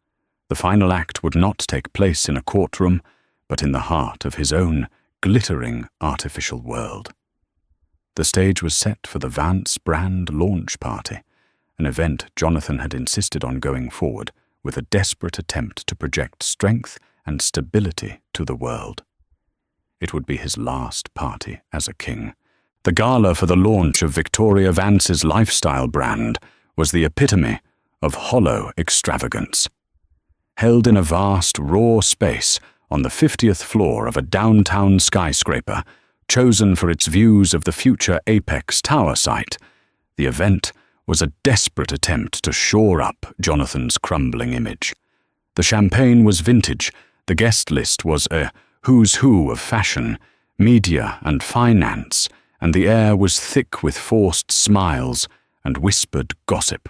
The final act would not take place in a courtroom, but in the heart of his own glittering artificial world. The stage was set for the Vance brand launch party, an event Jonathan had insisted on going forward with a desperate attempt to project strength and stability to the world. It would be his last party as a king. The gala for the launch of Victoria Vance's lifestyle brand was the epitome of hollow extravagance. Held in a vast, raw space on the 50th floor of a downtown skyscraper, chosen for its views of the future Apex Tower site, the event was a desperate attempt to shore up Jonathan's crumbling image. The champagne was vintage, the guest list was a who's who of fashion, media and finance, and the air was thick with forced smiles and whispered gossip.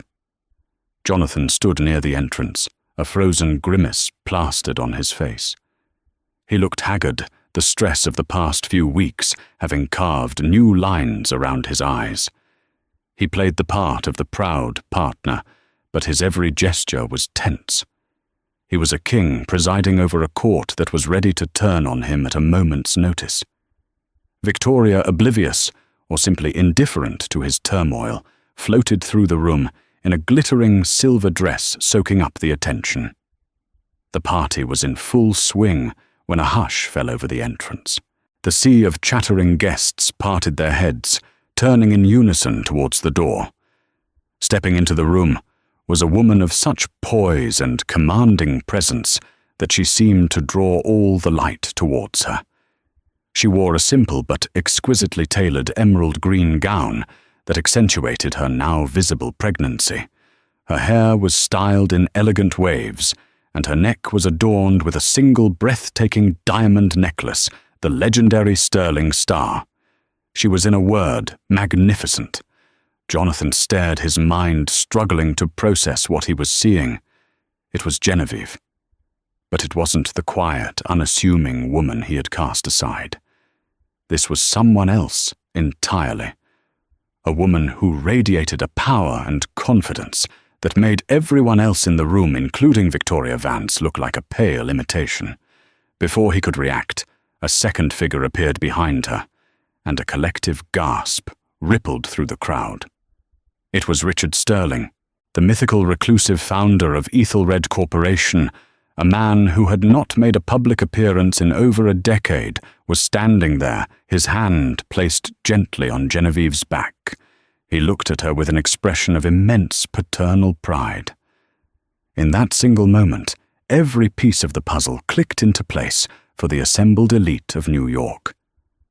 Jonathan stood near the entrance, a frozen grimace plastered on his face. He looked haggard, the stress of the past few weeks having carved new lines around his eyes. He played the part of the proud partner, but his every gesture was tense. He was a king presiding over a court that was ready to turn on him at a moment's notice. Victoria, oblivious, or simply indifferent to his turmoil, floated through the room in a glittering silver dress soaking up the attention. The party was in full swing when a hush fell over the entrance. The sea of chattering guests parted their heads, turning in unison towards the door. Stepping into the room was a woman of such poise and commanding presence that she seemed to draw all the light towards her. She wore a simple but exquisitely tailored emerald green gown that accentuated her now visible pregnancy. Her hair was styled in elegant waves, and her neck was adorned with a single breathtaking diamond necklace, the legendary Sterling star. She was, in a word, magnificent. Jonathan stared, his mind struggling to process what he was seeing. It was Genevieve. But it wasn't the quiet, unassuming woman he had cast aside. This was someone else entirely. A woman who radiated a power and confidence that made everyone else in the room, including Victoria Vance, look like a pale imitation. Before he could react, a second figure appeared behind her, and a collective gasp rippled through the crowd. It was Richard Sterling, the mythical reclusive founder of Aethelred Corporation, A man who had not made a public appearance in over a decade was standing there, his hand placed gently on Genevieve's back. He looked at her with an expression of immense paternal pride. In that single moment, every piece of the puzzle clicked into place for the assembled elite of New York.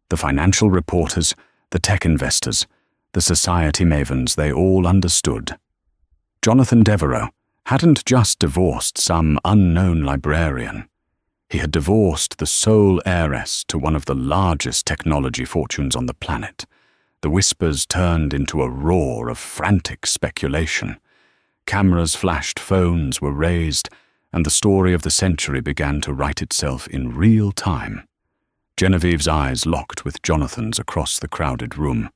The financial reporters, the tech investors, the society mavens, they all understood. Jonathan Devereaux hadn't just divorced some unknown librarian. He had divorced the sole heiress to one of the largest technology fortunes on the planet. The whispers turned into a roar of frantic speculation. Cameras flashed, phones were raised, and the story of the century began to write itself in real time. Genevieve's eyes locked with Jonathan's across the crowded room.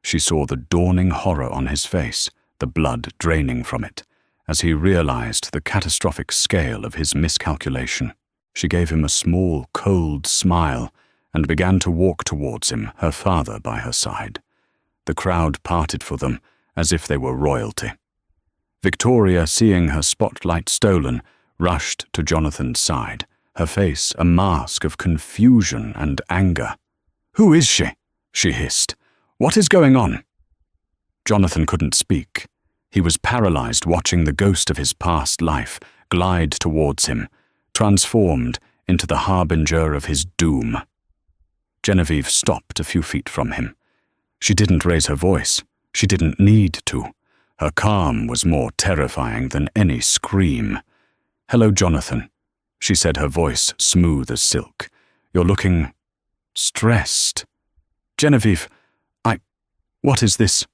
She saw the dawning horror on his face, the blood draining from it, as he realized the catastrophic scale of his miscalculation. She gave him a small, cold smile and began to walk towards him, her father by her side. The crowd parted for them as if they were royalty. Victoria, seeing her spotlight stolen, rushed to Jonathan's side, her face a mask of confusion and anger. "Who is she?" she hissed. "What is going on?" Jonathan couldn't speak. He was paralyzed watching the ghost of his past life glide towards him, transformed into the harbinger of his doom. Genevieve stopped a few feet from him. She didn't raise her voice. She didn't need to. Her calm was more terrifying than any scream. "Hello, Jonathan," she said, her voice smooth as silk. "You're looking stressed." "Genevieve, what is this?"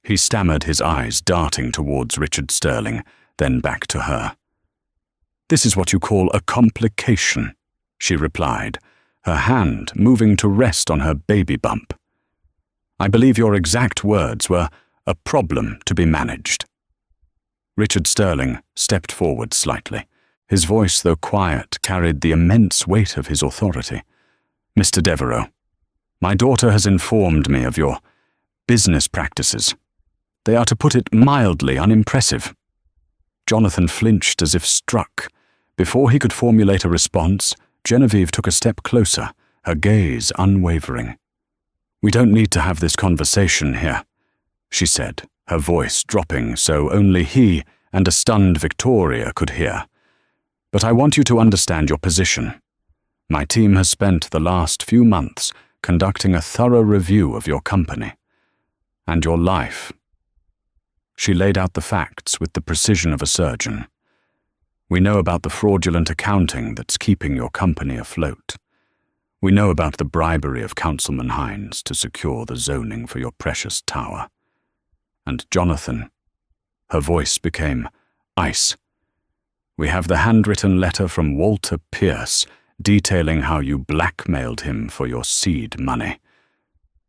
He stammered, his eyes darting towards Richard Sterling, then back to her. "This is what you call a complication," she replied, her hand moving to rest on her baby bump. "I believe your exact words were, a problem to be managed." Richard Sterling stepped forward slightly. His voice, though quiet, carried the immense weight of his authority. "Mr. Devereaux, my daughter has informed me of your business practices. They are, to put it mildly, unimpressive." Jonathan flinched as if struck. Before he could formulate a response, Genevieve took a step closer, her gaze unwavering. "We don't need to have this conversation here," she said, her voice dropping so only he and a stunned Victoria could hear. "But I want you to understand your position. My team has spent the last few months conducting a thorough review of your company and your life." She laid out the facts with the precision of a surgeon. "We know about the fraudulent accounting that's keeping your company afloat. We know about the bribery of Councilman Hines to secure the zoning for your precious tower. And Jonathan," her voice became ice, "we have the handwritten letter from Walter Pierce detailing how you blackmailed him for your seed money."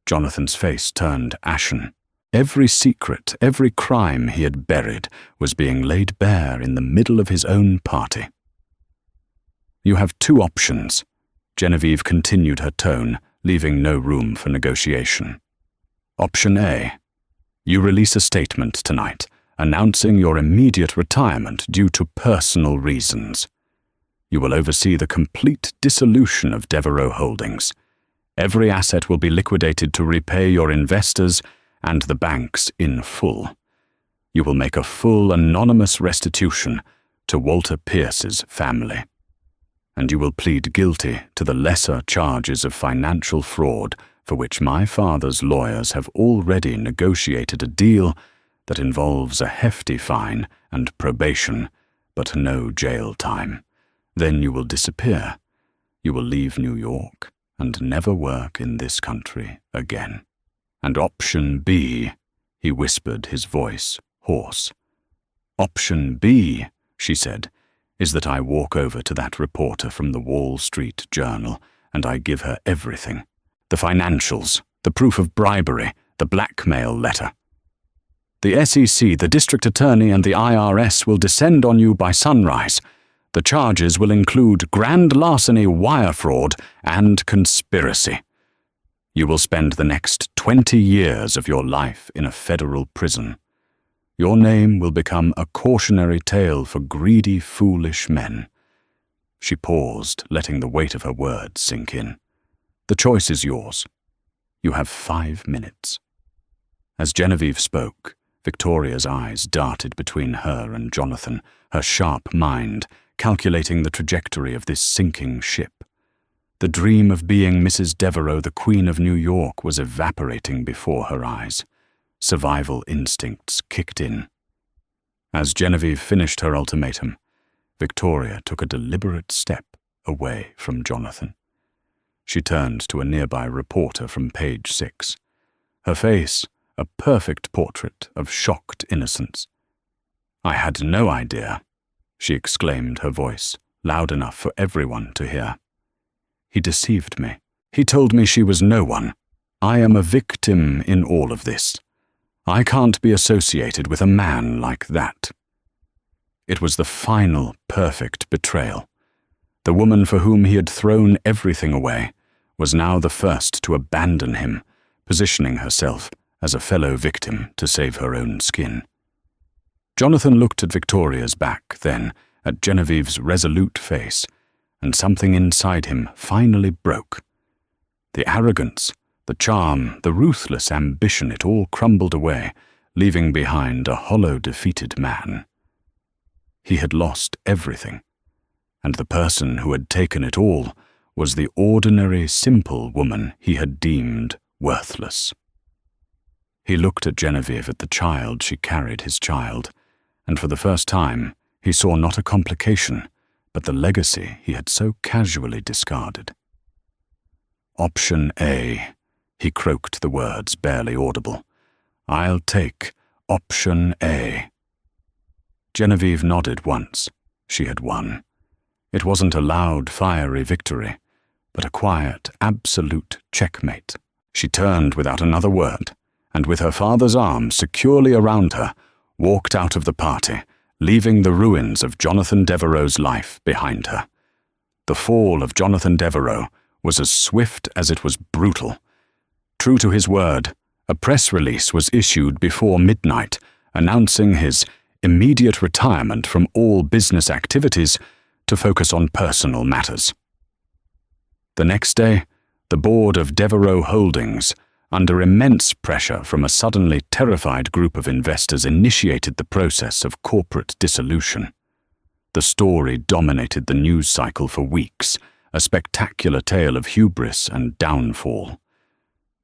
Jonathan's face turned ashen. Every secret, every crime he had buried was being laid bare in the middle of his own party. "You have two options," Genevieve continued her tone, leaving no room for negotiation. "Option A. You release a statement tonight, announcing your immediate retirement due to personal reasons. You will oversee the complete dissolution of Devereaux Holdings. Every asset will be liquidated to repay your investors and the banks in full. You will make a full anonymous restitution to Walter Pierce's family. And you will plead guilty to the lesser charges of financial fraud for which my father's lawyers have already negotiated a deal that involves a hefty fine and probation, but no jail time. Then you will disappear. You will leave New York and never work in this country again. And option B," he whispered, his voice hoarse. "Option B," she said, "is that I walk over to that reporter from the Wall Street Journal and I give her everything. The financials, the proof of bribery, the blackmail letter. The SEC, the district attorney, and the IRS will descend on you by sunrise. The charges will include grand larceny, wire fraud, and conspiracy. You will spend the next 20 years of your life in a federal prison. Your name will become a cautionary tale for greedy, foolish men." She paused, letting the weight of her words sink in. "The choice is yours. You have 5 minutes." As Genevieve spoke, Victoria's eyes darted between her and Jonathan, her sharp mind calculating the trajectory of this sinking ship. The dream of being Mrs. Devereaux, the Queen of New York, was evaporating before her eyes. Survival instincts kicked in. As Genevieve finished her ultimatum, Victoria took a deliberate step away from Jonathan. She turned to a nearby reporter from page 6. Her face, a perfect portrait of shocked innocence. "I had no idea," she exclaimed, her voice loud enough for everyone to hear. "He deceived me. He told me she was no one. I am a victim in all of this. I can't be associated with a man like that." It was the final perfect betrayal. The woman for whom he had thrown everything away was now the first to abandon him, positioning herself as a fellow victim to save her own skin. Jonathan looked at Victoria's back, then at Genevieve's resolute face, and something inside him finally broke. The arrogance, the charm, the ruthless ambition, it all crumbled away, leaving behind a hollow, defeated man. He had lost everything, and the person who had taken it all was the ordinary, simple woman he had deemed worthless. He looked at Genevieve, at the child she carried, his child, and for the first time he saw not a complication, but the legacy he had so casually discarded. "Option A," he croaked the words, barely audible. "I'll take option A." Genevieve nodded once. She had won. It wasn't a loud, fiery victory, but a quiet, absolute checkmate. She turned without another word, and with her father's arms securely around her, walked out of the party, leaving the ruins of Jonathan Devereaux's life behind her. The fall of Jonathan Devereaux was as swift as it was brutal. True to his word, a press release was issued before midnight announcing his immediate retirement from all business activities to focus on personal matters. The next day, the board of Devereaux Holdings, under immense pressure from a suddenly terrified group of investors, initiated the process of corporate dissolution. The story dominated the news cycle for weeks, a spectacular tale of hubris and downfall.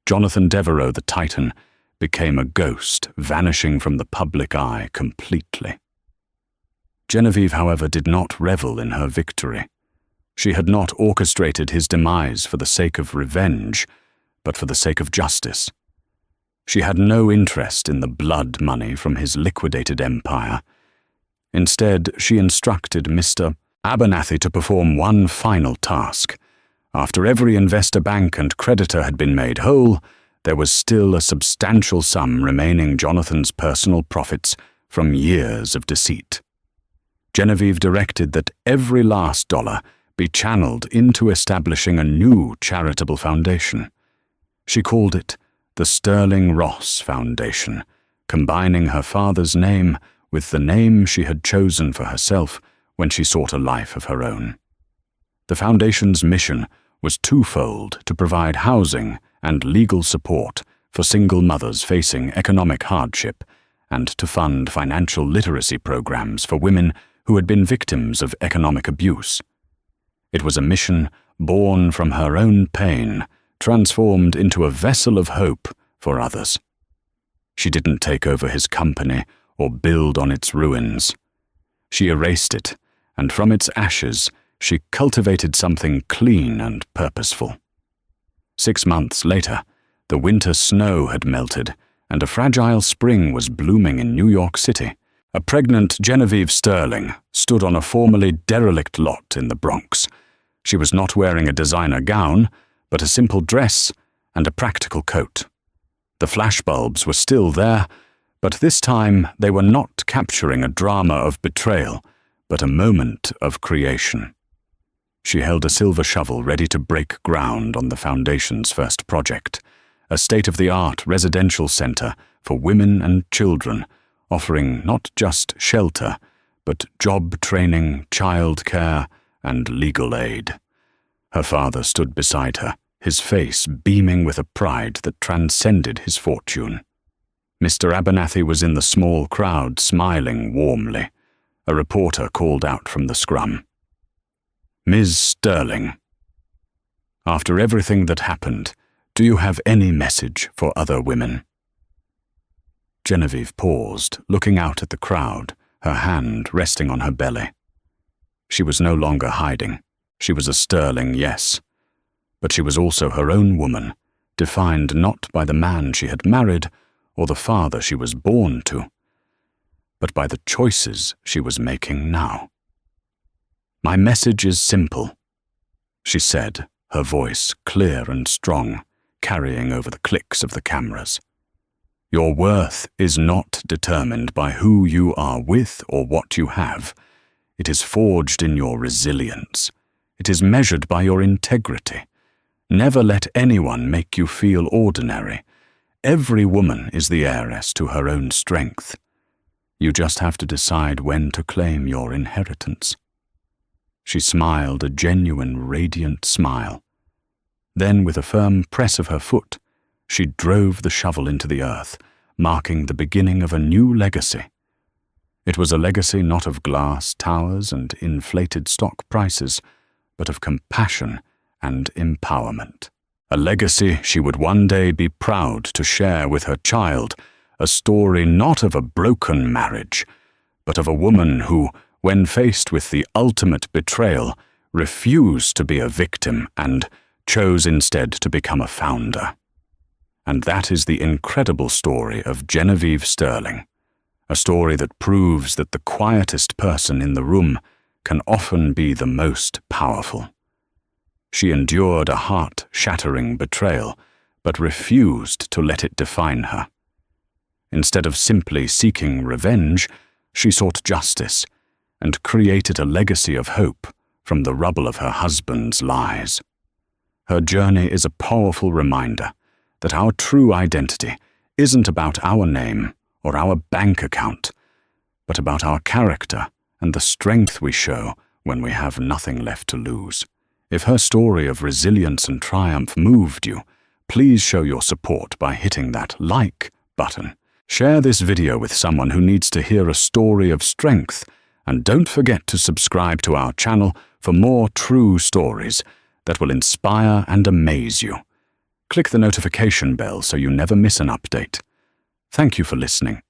Jonathan Devereaux, the Titan, became a ghost, vanishing from the public eye completely. Genevieve, however, did not revel in her victory. She had not orchestrated his demise for the sake of revenge, but for the sake of justice. She had no interest in the blood money from his liquidated empire. Instead, she instructed Mr. Abernathy to perform one final task. After every investor, bank, and creditor had been made whole, there was still a substantial sum remaining Jonathan's personal profits from years of deceit. Genevieve directed that every last dollar be channeled into establishing a new charitable foundation. She called it the Sterling Ross Foundation, combining her father's name with the name she had chosen for herself when she sought a life of her own. The foundation's mission was twofold: to provide housing and legal support for single mothers facing economic hardship, and to fund financial literacy programs for women who had been victims of economic abuse. It was a mission born from her own pain, transformed into a vessel of hope for others. She didn't take over his company or build on its ruins. She erased it, and from its ashes she cultivated something clean and purposeful. 6 months later, the winter snow had melted, and a fragile spring was blooming in New York City. A pregnant Genevieve Sterling stood on a formerly derelict lot in the Bronx. She was not wearing a designer gown, but a simple dress and a practical coat. The flashbulbs were still there, but this time they were not capturing a drama of betrayal, but a moment of creation. She held a silver shovel ready to break ground on the foundation's first project, a state-of-the-art residential center for women and children offering not just shelter, but job training, childcare, and legal aid. Her father stood beside her, his face beaming with a pride that transcended his fortune. Mr. Abernathy was in the small crowd, smiling warmly. A reporter called out from the scrum. "Ms. Sterling, after everything that happened, do you have any message for other women?" Genevieve paused, looking out at the crowd, her hand resting on her belly. She was no longer hiding. She was a Sterling, yes. But she was also her own woman, defined not by the man she had married or the father she was born to, but by the choices she was making now. "My message is simple," she said, her voice clear and strong, carrying over the clicks of the cameras. "Your worth is not determined by who you are with or what you have. It is forged in your resilience. It is measured by your integrity. Never let anyone make you feel ordinary. Every woman is the heiress to her own strength. You just have to decide when to claim your inheritance." She smiled a genuine, radiant smile. Then, with a firm press of her foot, she drove the shovel into the earth, marking the beginning of a new legacy. It was a legacy not of glass towers and inflated stock prices, but of compassion and empowerment. A legacy she would one day be proud to share with her child, a story not of a broken marriage, but of a woman who, when faced with the ultimate betrayal, refused to be a victim and chose instead to become a founder. And that is the incredible story of Genevieve Sterling, a story that proves that the quietest person in the room can often be the most powerful. She endured a heart-shattering betrayal, but refused to let it define her. Instead of simply seeking revenge, she sought justice and created a legacy of hope from the rubble of her husband's lies. Her journey is a powerful reminder that our true identity isn't about our name or our bank account, but about our character and the strength we show when we have nothing left to lose. If her story of resilience and triumph moved you, please show your support by hitting that like button. Share this video with someone who needs to hear a story of strength, and don't forget to subscribe to our channel for more true stories that will inspire and amaze you. Click the notification bell so you never miss an update. Thank you for listening.